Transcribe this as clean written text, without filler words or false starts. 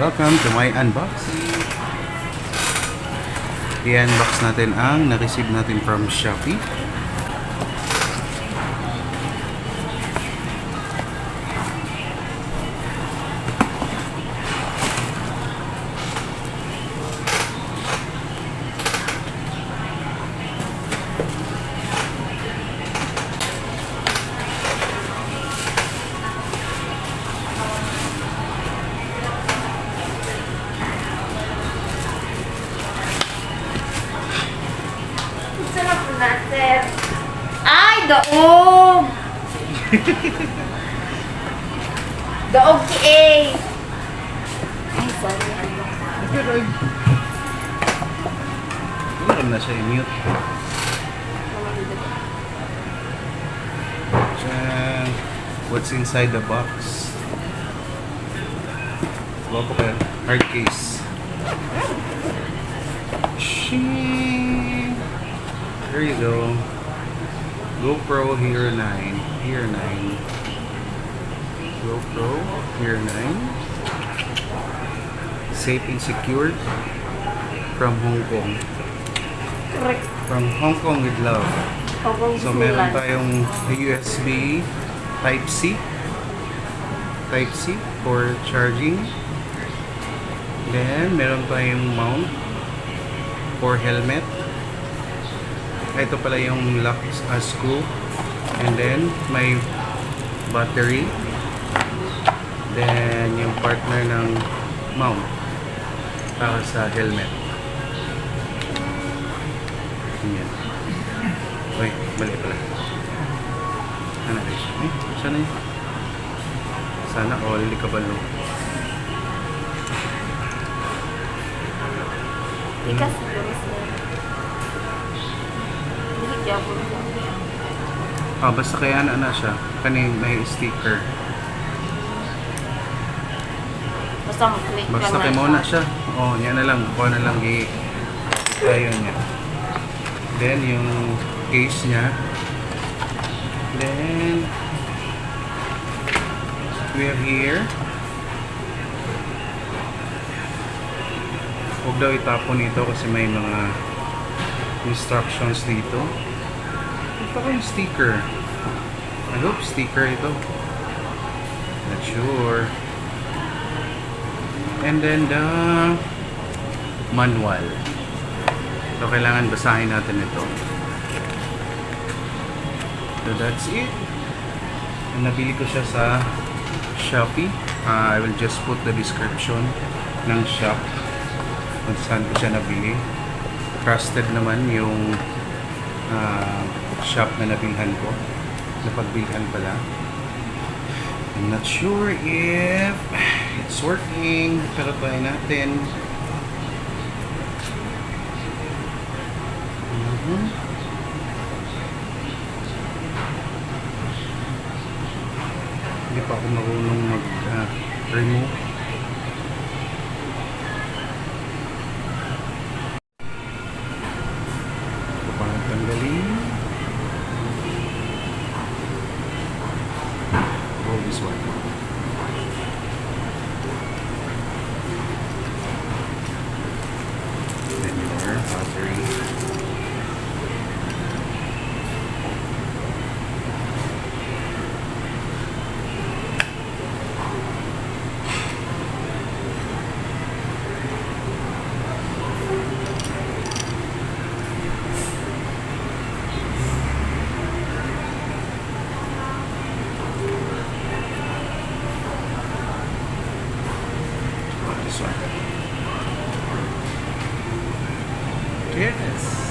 Welcome to my unboxing. I-unbox natin ang na-receive natin from Shopee. Ay, daog! Daog ki eh! Ay, sorry. Meron na siya i-mute. Diyan. What's inside the box? Wapo kayo. Hard case. Shing! There you go. GoPro Hero 9. Hero 9. GoPro Hero 9. Safe and secured from Hong Kong. Correct. From Hong Kong with love. So meron tayong USB Type-C. Type-C for charging. Then meron tayong mount for helmet. Ito pala yung lock screw. And then may battery. Then yung partner ng mount para sa helmet. Yan. Uy, mali pala. Ano rin siya? Sana yun? Sana all kabalo. Ikas siguro siya. Basta kaya na siya. Kanin may sticker. Basta mag-click lang Basta kay muna siya. Oh, yan na lang. Kuha na lang tayo niya. Then yung case niya. Then we have here. Huwag daw itapon ito kasi may mga instructions dito. Ito ko yung sticker. I hope sticker ito. Not sure. And then the manual. So kailangan basahin natin ito. So that's it. Nabili ko siya sa Shopee. I will just put the description ng shop kung saan ko siya nabili. Trusted naman yung shop na nabilhan ko. Napagbilhan pala. I'm not sure if it's working. Pero try natin. Hindi pa ako marunong mag-remove. Tanggalin. Roll this one. Then your battery. Yes.